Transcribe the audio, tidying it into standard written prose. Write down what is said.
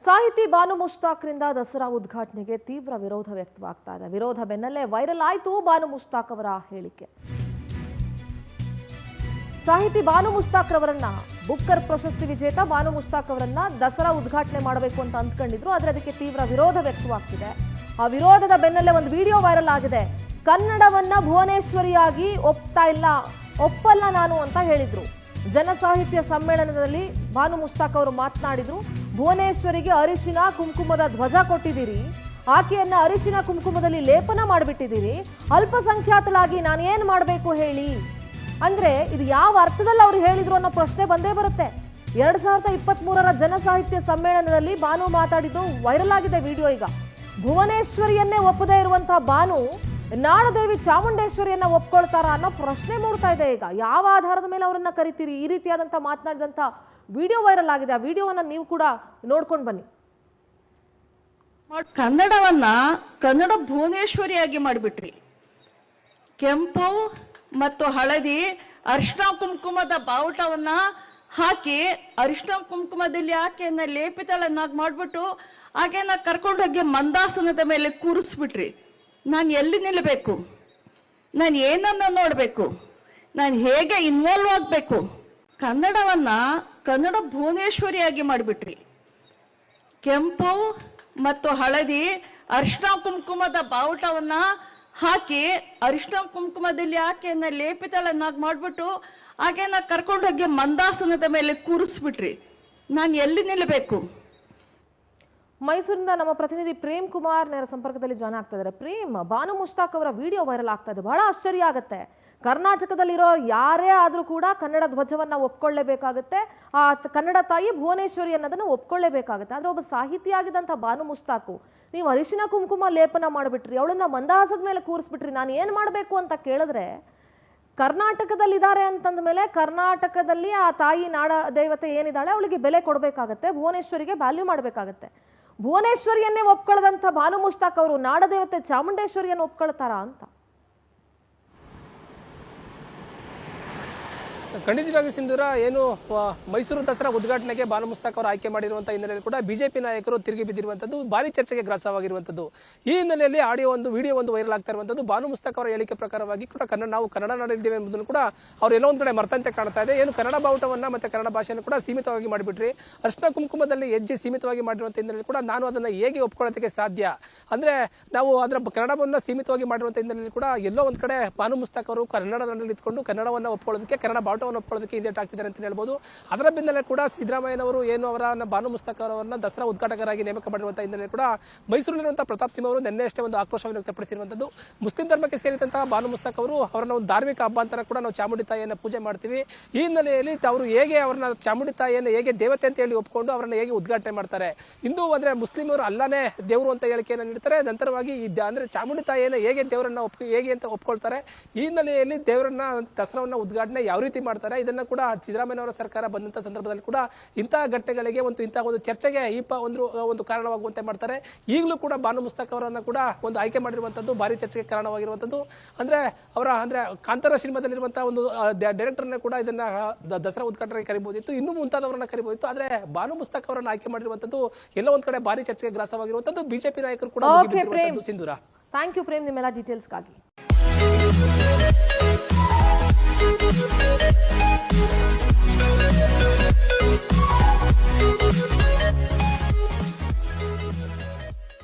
ಸಾಹಿತಿ ಬಾನು ಮುಷ್ತಾಕ್ರಿಂದ ದಸರಾ ಉದ್ಘಾಟನೆಗೆ ತೀವ್ರ ವಿರೋಧ ವ್ಯಕ್ತವಾಗ್ತಾ ಇದೆ. ವಿರೋಧ ಬೆನ್ನಲ್ಲೇ ವೈರಲ್ ಆಯಿತು ಬಾನು ಮುಷ್ತಾಕ್ ಅವರ ಹೇಳಿಕೆ. ಸಾಹಿತಿ ಬಾನು ಮುಷ್ತಾಕ್ ಅವರನ್ನ ಬುಕ್ಕರ್ ಪ್ರಶಸ್ತಿ ವಿಜೇತ ಬಾನು ಮುಷ್ತಾಕ್ ಅವರನ್ನ ದಸರಾ ಉದ್ಘಾಟನೆ ಮಾಡಬೇಕು ಅಂತ ಅಂದ್ಕೊಂಡಿದ್ರು. ಆದರೆ ಅದಕ್ಕೆ ತೀವ್ರ ವಿರೋಧ ವ್ಯಕ್ತವಾಗ್ತಿದೆ. ಆ ವಿರೋಧದ ಬೆನ್ನಲ್ಲೇ ಒಂದು ವಿಡಿಯೋ ವೈರಲ್ ಆಗಿದೆ. ಕನ್ನಡವನ್ನ ಭುವನೇಶ್ವರಿಯಾಗಿ ಒಪ್ಪಲ್ಲ ನಾನು ಅಂತ ಹೇಳಿದ್ರು. ಜನ ಸಾಹಿತ್ಯ ಸಮ್ಮೇಳನದಲ್ಲಿ ಬಾನು ಮುಷ್ತಾಕ್ ಅವರು ಮಾತನಾಡಿದ್ರು. ಭುವನೇಶ್ವರಿಗೆ ಅರಿಶಿನ ಕುಂಕುಮದ ಧ್ವಜ ಕೊಟ್ಟಿದ್ದೀರಿ, ಆಕೆಯನ್ನ ಅರಿಶಿನ ಕುಂಕುಮದಲ್ಲಿ ಲೇಪನ ಮಾಡಿಬಿಟ್ಟಿದ್ದೀರಿ, ಅಲ್ಪಸಂಖ್ಯಾತಳಾಗಿ ನಾನು ಏನು ಮಾಡಬೇಕು ಹೇಳಿ ಅಂದ್ರೆ ಇದು ಯಾವ ಅರ್ಥದಲ್ಲಿ ಅವ್ರು ಹೇಳಿದ್ರು ಅನ್ನೋ ಪ್ರಶ್ನೆ ಬಂದೇ ಬರುತ್ತೆ. 2023ರ ಜನ ಸಾಹಿತ್ಯ ಸಮ್ಮೇಳನದಲ್ಲಿ ಬಾನು ಮಾತಾಡಿದ್ದು ವೈರಲ್ ಆಗಿದೆ ವಿಡಿಯೋ. ಈಗ ಭುವನೇಶ್ವರಿಯನ್ನೇ ಒಪ್ಪದೇ ಇರುವಂತಹ ಬಾನು ನಾಡದೇವಿ ಚಾಮುಂಡೇಶ್ವರಿಯನ್ನ ಒಪ್ಕೊಳ್ತಾರ ಅನ್ನೋ ಪ್ರಶ್ನೆ ಮೂಡ್ತಾ ಇದೆ. ಈಗ ಯಾವ ಆಧಾರದ ಮೇಲೆ ಅವರನ್ನ ಕರಿತೀರಿ? ಈ ರೀತಿಯಾದಂತ ಮಾತನಾಡಿದಂತ ವಿಡಿಯೋ ವೈರಲ್ ಆಗಿದೆ. ಆ ವಿಡಿಯೋವನ್ನ ನೀವು ಕೂಡ ನೋಡ್ಕೊಂಡು ಬನ್ನಿ. ಕನ್ನಡವನ್ನ ಕನ್ನಡ ಭುವನೇಶ್ವರಿಯಾಗಿ ಮಾಡಿಬಿಟ್ರಿ. ಕೆಂಪು ಮತ್ತು ಹಳದಿ ಅರಿಶಿನ ಕುಂಕುಮದ ಬಾವುಟವನ್ನ ಹಾಕಿ ಅರಿಶಿನ ಕುಂಕುಮದಲ್ಲಿ ಆಕೆಯನ್ನ ಲೇಪಿತಳನ್ನಾಗಿ ಮಾಡ್ಬಿಟ್ಟು ಆಕೆಯನ್ನ ಕರ್ಕೊಂಡು ಹೋಗಿ ಮಂದಾಸನದ ಮೇಲೆ ಕೂರಿಸ್ಬಿಟ್ರಿ. ನಾನು ಎಲ್ಲಿ ನಿಲ್ಲಬೇಕು? ನಾನು ಏನನ್ನ ನೋಡಬೇಕು? ನಾನು ಹೇಗೆ ಇನ್ವಾಲ್ವ್ ಆಗಬೇಕು? ಕನ್ನಡವನ್ನ ಕನ್ನಡ ಭುವನೇಶ್ವರಿಯಾಗಿ ಮಾಡಿಬಿಟ್ರಿ. ಕೆಂಪು ಮತ್ತು ಹಳದಿ ಅರಿಶಿನ ಕುಂಕುಮದ ಬಾವುಟವನ್ನ ಹಾಕಿ ಅರಿಶಿನ ಕುಂಕುಮದಲ್ಲಿ ಆಕೆಯನ್ನ ಲೇಪಿತಳನ್ನಾಗಿ ಮಾಡ್ಬಿಟ್ಟು ಆಕೆಯನ್ನ ಕರ್ಕೊಂಡು ಹೋಗಿ ಮಂದಾಸನದ ಮೇಲೆ ಕೂರಿಸ್ಬಿಟ್ರಿ. ನಾನು ಎಲ್ಲಿ ನಿಲ್ಲಬೇಕು? ಮೈಸೂರಿನಿಂದ ನಮ್ಮ ಪ್ರತಿನಿಧಿ ಪ್ರೇಮ್ ಕುಮಾರ್ ನೇರ ಸಂಪರ್ಕದಲ್ಲಿ ಜಾಯ್ನ್ ಆಗ್ತಾ ಇದ್ದಾರೆ. ಪ್ರೇಮ್, ಬಾನು ಮುಷ್ತಾಕ್ ಅವರ ವಿಡಿಯೋ ವೈರಲ್ ಆಗ್ತಾ ಇದೆ. ಬಹಳ ಆಶ್ಚರ್ಯ ಆಗುತ್ತೆ. ಕರ್ನಾಟಕದಲ್ಲಿರೋ ಯಾರೇ ಆದ್ರೂ ಕೂಡ ಕನ್ನಡ ಧ್ವಜವನ್ನ ಒಪ್ಕೊಳ್ಳೇಬೇಕಾಗುತ್ತೆ. ಆ ಕನ್ನಡ ತಾಯಿ ಭುವನೇಶ್ವರಿ ಅನ್ನೋದನ್ನ ಒಪ್ಕೊಳ್ಳೇಬೇಕಾಗುತ್ತೆ. ಆದ್ರೆ ಒಬ್ಬ ಸಾಹಿತಿಯಾಗಿದ್ದಂಥ ಬಾನು ಮುಷ್ತಾಕು ನೀವು ಅರಿಶಿನ ಕುಂಕುಮ ಲೇಪನ ಮಾಡಿಬಿಟ್ರಿ, ಅವಳನ್ನ ಮಂದಹಾಸದ ಮೇಲೆ ಕೂರಿಸ್ಬಿಟ್ರಿ. ನಾನು ಏನ್ ಮಾಡ್ಬೇಕು ಅಂತ ಕೇಳಿದ್ರೆ ಕರ್ನಾಟಕದಲ್ಲಿ ಇದ್ದಾರೆ ಅಂತಂದ ಮೇಲೆ ಕರ್ನಾಟಕದಲ್ಲಿ ಆ ತಾಯಿ ನಾಡ ದೇವತೆ ಏನಿದ್ದಾಳೆ ಅವಳಿಗೆ ಬೆಲೆ ಕೊಡಬೇಕಾಗತ್ತೆ, ಭುವನೇಶ್ವರಿಗೆ ವ್ಯಾಲ್ಯೂ ಮಾಡಬೇಕಾಗತ್ತೆ. ಭುವನೇಶ್ವರಿಯನ್ನೇ ಒಪ್ಕೊಳ್ಳದಂತ ಬಾನು ಮುಷ್ತಾಕ್ ಅವರು ನಾಡದೇವತೆ ಚಾಮುಂಡೇಶ್ವರಿಯನ್ನು ಒಪ್ಕೊಳ್ತಾರಾ ಅಂತ? ಖಂಡಿತವಾಗಿ ಸಿಂಧೂರ, ಏನು ಮೈಸೂರು ದಸರಾ ಉದ್ಘಾಟನೆಗೆ ಬಾನು ಮುಷ್ತಾಕ್ ಅವರು ಆಯ್ಕೆ ಮಾಡಿರುವಂತಹ ಹಿನ್ನೆಲೆಯಲ್ಲಿ ಕೂಡ ಬಿಜೆಪಿ ನಾಯಕರು ತಿರುಗಿ ಬಿದ್ದಿರುವಂತದ್ದು ಭಾರಿ ಚರ್ಚೆಗೆ ಗ್ರಾಸವಾಗಿರುವಂತದ್ದು. ಈ ಹಿನ್ನೆಲೆಯಲ್ಲಿ ವಿಡಿಯೋ ಒಂದು ವೈರಲ್ ಆಗ್ತಾ ಇರುವಂತದ್ದು. ಬಾನು ಮುಷ್ತಾಕ್ ಅವರ ಹೇಳಿಕೆ ಪ್ರಕಾರವಾಗಿ ಕೂಡ ನಾವು ಕನ್ನಡ ನಾಡಿದ್ದೇವೆ ಎಂಬುದನ್ನು ಕೂಡ ಅವ್ರು ಎಲ್ಲೋ ಒಂದ್ ಕಡೆ ಮರ್ತಂತೆ ಕಾಣ್ತಾ ಇದೆ. ಏನು ಕನ್ನಡ ಬಾವುಟವನ್ನ ಮತ್ತೆ ಕನ್ನಡ ಭಾಷೆಯನ್ನು ಕೂಡ ಸೀಮಿತವಾಗಿ ಮಾಡಿಬಿಟ್ರಿ, ಅರ್ಶನ ಕುಂಕುಮದಲ್ಲಿ ಹೆಜ್ಜೆ ಸೀಮಿತವಾಗಿ ಮಾಡಿರುವಂತ ಹಿನ್ನೆಲೆಯಲ್ಲಿ ಕೂಡ ನಾನು ಅದನ್ನ ಹೇಗೆ ಒಪ್ಕೊಳ್ಳೋದಕ್ಕೆ ಸಾಧ್ಯ? ಅಂದ್ರೆ ನಾವು ಅದರ ಕನ್ನಡವನ್ನ ಸೀಮಿತವಾಗಿ ಮಾಡಿರುವಂತ ಹಿನ್ನೆಲೆಯಲ್ಲಿ ಕೂಡ ಎಲ್ಲೋ ಒಂದ್ ಕಡೆ ಬಾನು ಮುಷ್ತಾಕ್ ಅವರು ಕನ್ನಡ ನಾಡಿನಲ್ಲಿ ಇದ್ಕೊಂಡು ಕನ್ನಡವನ್ನ ಒಪ್ಕೊಳ್ಳೋದಕ್ಕೆ ಕನ್ನಡ ಬಾವುಟ ಒಪ್ಕೊಳ್ಳೋದಕ್ಕೆ ಹಿಂದೇಟ್ ಆಗ್ತಿದ್ದಾರೆ ಅಂತ ಹೇಳ್ಬೋದು. ಅದರ ಬೆನ್ನಲ್ಲೇ ಕೂಡ ಸಿದ್ದರಾಮಯ್ಯನವರು ಏನು ಅವರನ್ನ ಬಾನು ಮುಷ್ತಾಕ್ ಅವರನ್ನ ದಸರಾ ಉದ್ಘಾಟಕರಾಗಿ ನೇಮಕ ಮಾಡಿರುವಂತಹ ಹಿನ್ನೆಲೆ ಕೂಡ ಮೈಸೂರಿನಲ್ಲಿರುವಂತಹ ಪ್ರತಾಪ್ ಸಿಂಹ ಅವರು ನಿನ್ನೆಯಷ್ಟೇ ಒಂದು ಆಕ್ರೋಶವನ್ನು ವ್ಯಕ್ತಪಡಿಸಿರುವಂತದ್ದು. ಮುಸ್ಲಿಂ ಧರ್ಮಕ್ಕೆ ಸೇರಿದಂತಹ ಬಾನು ಮುಷ್ತಾಕ್ ಅವರು ಅವರನ್ನ ಒಂದು ಧಾರ್ಮಿಕ ಹಬ್ಬ ಅಂತ ಕೂಡ ನಾವು ಚಾಮುಂಡಿ ತಾಯಿಯನ್ನ ಪೂಜೆ ಮಾಡ್ತೀವಿ. ಈ ಹಿನ್ನೆಲೆಯಲ್ಲಿ ಅವರು ಹೇಗೆ ಅವರನ್ನ ಚಾಮುಂಡಿ ತಾಯಿಯನ್ನು ಹೇಗೆ ದೇವತೆ ಅಂತ ಹೇಳಿ ಒಪ್ಕೊಂಡು ಅವರನ್ನ ಹೇಗೆ ಉದ್ಘಾಟನೆ ಮಾಡ್ತಾರೆ? ಹಿಂದೂ ಅಂದ್ರೆ ಮುಸ್ಲಿಮರು ಅಲ್ಲಾನೇ ದೇವರು ಅಂತ ಹೇಳಿಕೆಯನ್ನು ನೀಡ್ತಾರೆ. ನಂತರವಾಗಿ ಅಂದ್ರೆ ಚಾಮುಂಡಿ ತಾಯಿಯನ್ನು ಹೇಗೆ ದೇವರನ್ನ ಹೇಗೆ ಅಂತ ಒಪ್ಕೊಳ್ತಾರೆ? ಈ ಹಿನ್ನೆಲೆಯಲ್ಲಿ ದೇವರನ್ನ ದಸರಾವನ್ನ ಉದ್ಘಾಟನೆ ಯಾವ ರೀತಿ ಮಾಡ್ತಾರೆ? ಇದನ್ನ ಕೂಡ ಸಿದ್ದರಾಮಯ್ಯ ಅವರ ಸರ್ಕಾರ ಬಂದಂತ ಸಂದರ್ಭದಲ್ಲಿ ಕೂಡ ಇಂತಹ ಘಟನೆಗಳಿಗೆ ಇಂತಹ ಒಂದು ಚರ್ಚೆಗೆ ಒಂದು ಕಾರಣವಾಗುವಂತೆ ಮಾಡ್ತಾರೆ. ಈಗಲೂ ಕೂಡ ಬಾನು ಮುಷ್ತಾಕ್ ಅವರನ್ನ ಕೂಡ ಒಂದು ಆಯ್ಕೆ ಮಾಡಿರುವಂತದ್ದು ಭಾರಿ ಚರ್ಚೆಗೆ ಕಾರಣವಾಗಿರುವಂತದ್ದು. ಅಂದ್ರೆ ಕಾಂತಾರ ಸಿನಿಮಾದಲ್ಲಿರುವಂತಹ ಒಂದು ಡೈರೆಕ್ಟರ್ ಕೂಡ ಇದನ್ನ ದಸರಾ ಉದ್ಘಾಟನೆಗೆ ಕರಿಬಹುದಿತ್ತು, ಇನ್ನೂ ಮುಂತಾದವರನ್ನ ಕರಿಬಹುದಿತ್ತು. ಆದ್ರೆ ಬಾನು ಮುಷ್ತಾಕ್ ಅವರನ್ನ ಆಯ್ಕೆ ಮಾಡಿರುವಂತದ್ದು ಎಲ್ಲೋ ಒಂದ್ ಕಡೆ ಭಾರಿ ಚರ್ಚೆಗೆ ಗ್ರಾಸವಾಗಿರುವಂತದ್ದು. ಬಿಜೆಪಿ ನಾಯಕರು ಕೂಡ ಸಿಂಧೂರ. ಥ್ಯಾಂಕ್ ಯು ಪ್ರೇಮ್, ನಿಮ್ಮೆಲ್ಲ ಡೀಟೇಲ್ಸ್ಗಾಗಿ.